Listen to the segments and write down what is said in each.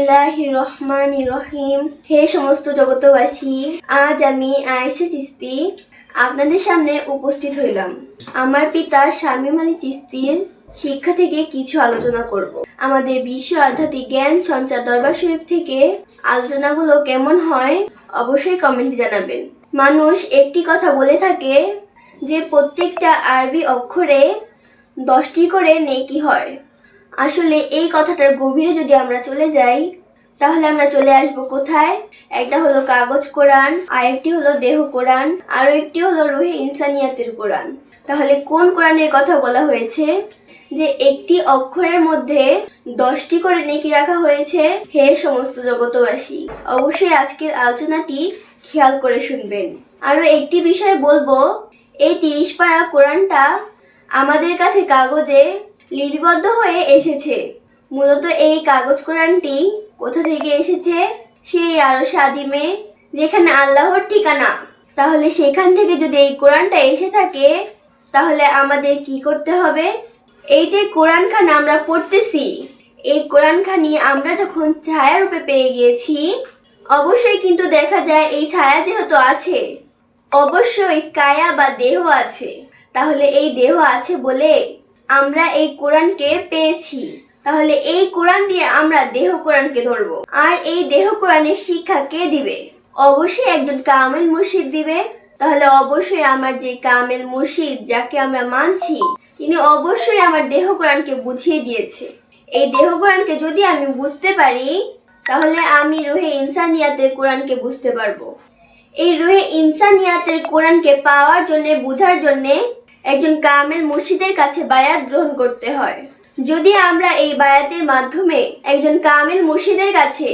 বিসমিল্লাহির রহমানির রহিম। হে সমস্ত জগতবাসী, আজ আমি আয়েশা চিস্তি আপনাদের সামনে উপস্থিত হইলাম। আমার পিতা শামীম আলী চিস্তির শিক্ষা থেকে কিছু আলোচনা করব। আমাদের বিশ্ব আধ্যাত্মিক জ্ঞান সঞ্চার দরবার শরীফ থেকে আলোচনাগুলো কেমন হয় অবশ্যই কমেন্টে জানাবেন। মানুষ একটি কথা বলে থাকে যে প্রত্যেকটা আরবি অক্ষরে 10টি করে নেকি হয়। আসলে এই কথাটার গভীরে যদি আমরা চলে যাই তাহলে আমরা চলে আসব কোথায়? একটা হলো কাগজ কোরআন, আরেকটি হলো দেহ কোরআন, আরো একটি হলো রুহে ইনসানিয়াতের কোরআন। তাহলে কোন কোরআনের কথা বলা হয়েছে যে একটি অক্ষরের মধ্যে 10টি করে নেকি রাখা হয়েছে? হে সমস্ত জগতবাসী, অবশ্যই আজকের আলোচনাটি খেয়াল করে শুনবেন। আরো একটি বিষয় বলবো, এই 30 পারা কোরআনটা আমাদের কাছে কাগজে লিপিবদ্ধ হয়ে এসেছে। মূলত এই কাগজ কোরআনটি কোথা থেকে এসেছে? সেই আরশ আজিমে, যেখানে আল্লাহর ঠিকানা। তাহলে সেখান থেকে যদি এই কোরআনটা এসে থাকে তাহলে আমাদের কি করতে হবে? এই যে কোরআনখানা আমরা পড়তেছি, এই কোরআনখানি আমরা যখন ছায়া রূপে পেয়ে গিয়েছি, অবশ্যই কিন্তু দেখা যায় এই ছায়া যেহেতু আছে, অবশ্যই কায়া বা দেহ আছে। তাহলে এই দেহ আছে বলে আমরা এই কোরআনকে পেয়েছি। তাহলে এই কোরআন দিয়ে আমরা দেহ কোরআনকে ধরবো। আর এই দেহ কোরআনের শিক্ষা কে দিবে? অবশ্যই একজন কামেল মুর্শিদ দিবে। তাহলে অবশ্যই আমার যে কামেল মুর্শিদ, যাকে আমরা মানছি, তিনি অবশ্যই আমার দেহ কোরআনকে বুঝিয়ে দিয়েছে। এই দেহ কোরআনকে যদি আমি বুঝতে পারি তাহলে আমি রুহে ইনসানিয়াতের কোরআনকে বুঝতে পারবো। এই রুহে ইনসানিয়াতের কোরআনকে পাওয়ার জন্য, বুঝার জন্য একজন কামেল মুর্শিদের কাছে বায়াত গ্রহণ করতে হয়। যদি আমরা এই বায়াতের মাধ্যমে একজন কামেল মুর্শিদের কাছে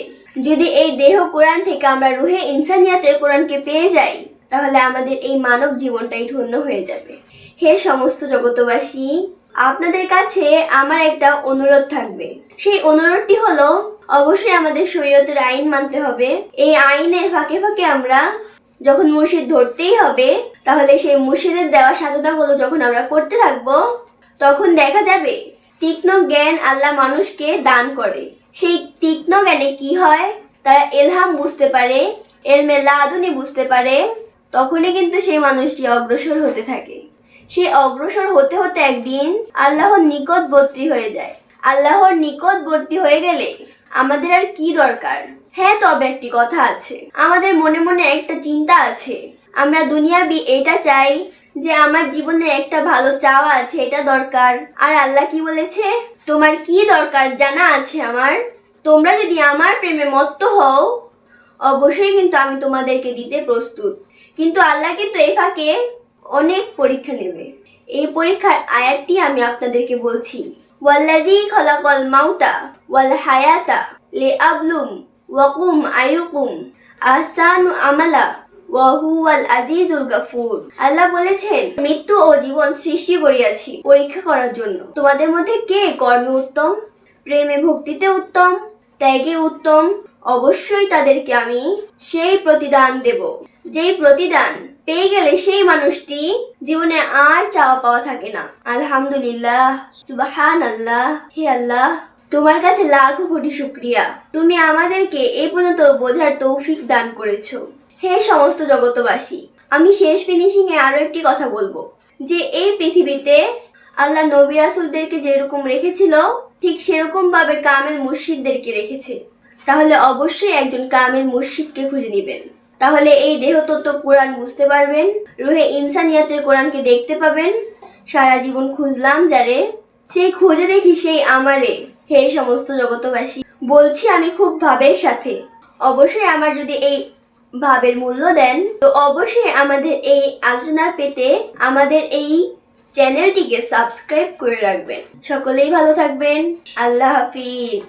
যদি এই দেহ কোরআন থেকে আমরা রুহে ইনসানিয়াতের কোরআনকে পেয়ে যাই তাহলে আমাদের এই মানব জীবনটাই ধন্য হয়ে যাবে। হে সমস্ত জগতবাসী, আপনাদের কাছে আমার একটা অনুরোধ থাকবে। সেই অনুরোধটি হলো, অবশ্যই আমাদের শরীয়তের আইন মানতে হবে। এই আইনের ফাঁকে ফাঁকে আমরা যখন মুর্শিদ ধরতেই হবে, তাহলে সেই মুর্শিদের দেওয়া সাধনাগুলো যখন আমরা করতে থাকবো তখন দেখা যাবে তীক্ষ্ণ জ্ঞান আল্লাহ মানুষকে দান করে। সেই তীক্ষ্ণ জ্ঞানে কি হয়? তারা এলহাম বুঝতে পারে, এলমে লাদুনি বুঝতে পারে। তখনই কিন্তু সেই মানুষটি অগ্রসর হতে থাকে। সে অগ্রসর হতে হতে একদিন আল্লাহর নিকটবর্তী হয়ে যায়। আল্লাহর নিকটবর্তী হয়ে গেলে আমাদের আর কি দরকার? হ্যাঁ, তবে একটি কথা আছে, আমাদের মনে মনে একটা চিন্তা আছে। আমরা দুনিয়াবি এটা চাই যে আমার জীবনে একটা ভালো চাওয়া আছে, এটা দরকার। আর আল্লাহ কি বলেছে? তোমার কি দরকার জানা আছে আমার। তোমরা যদি আমার প্রেমে মত্ত হও অবশ্যই কিন্তু আমি তোমাদেরকে দিতে প্রস্তুত। কিন্তু আল্লাহ কিন্তু এই ফাঁকে অনেক পরীক্ষা নেবে। এই পরীক্ষার আয়াতটি আমি আপনাদেরকে বলছি। ওয়াল্লাযী খালাকাল মাউতা ওয়াল হায়াতা লিআবলুয়াকুম আইয়ুকুম আহসানু আমালা ওয়া হুয়াল আজিজুল গাফুর। আল্লাহ বলেছেন, মৃত্যু ও জীবন সৃষ্টি করিয়াছি পরীক্ষা করার জন্য। তোমাদের মধ্যে কে কর্মে উত্তম, প্রেমে ভক্তিতে উত্তম, ত্যাগে উত্তম। অবশ্যই তাদেরকে আমি সেই প্রতিদান দেব, যেই প্রতিদান পেয়ে গেলে সেই মানুষটি জীবনে আর চাওয়া পাওয়া থাকে না। আলহামদুলিল্লাহ, সুবহানাল্লাহ। হে আল্লাহ, তোমার কাছে লাখো কোটি শুকরিয়া, তুমি আমাদেরকে এই পর্যন্ত বোঝার তৌফিক দান করেছো। হে সমস্ত জগতবাসী, আমি শেষ ফিনিশিং এ আরো একটি কথা বলবো, যে এই পৃথিবীতে আল্লাহ নবী রাসূলদেরকে যেরকম রেখেছিল ঠিক সেরকম ভাবে কামেল মুর্শিদদেরকে রেখেছে। তাহলে অবশ্যই একজন কামেল মুর্শিদকে খুঁজে নেবেন। তাহলে এই দেহতত্ত্ব কোরআন বুঝতে পারবেন, রুহে ইনসানিয়াতের কোরআনকে দেখতে পাবেন। সারা জীবন খুঁজলাম যারে, সেই খুঁজে দেখি সেই আমারে। হে সমস্ত জগতবাসী, বলছি আমি খুব ভাবের সাথে। অবশ্যই আমার যদি এই ভাবের মূল্য দেন তো অবশ্যই আমাদের এই আলোচনা পেতে আমাদের এই চ্যানেলটিকে সাবস্ক্রাইব করে রাখবেন। সকলেই ভালো থাকবেন। আল্লাহ হাফিজ।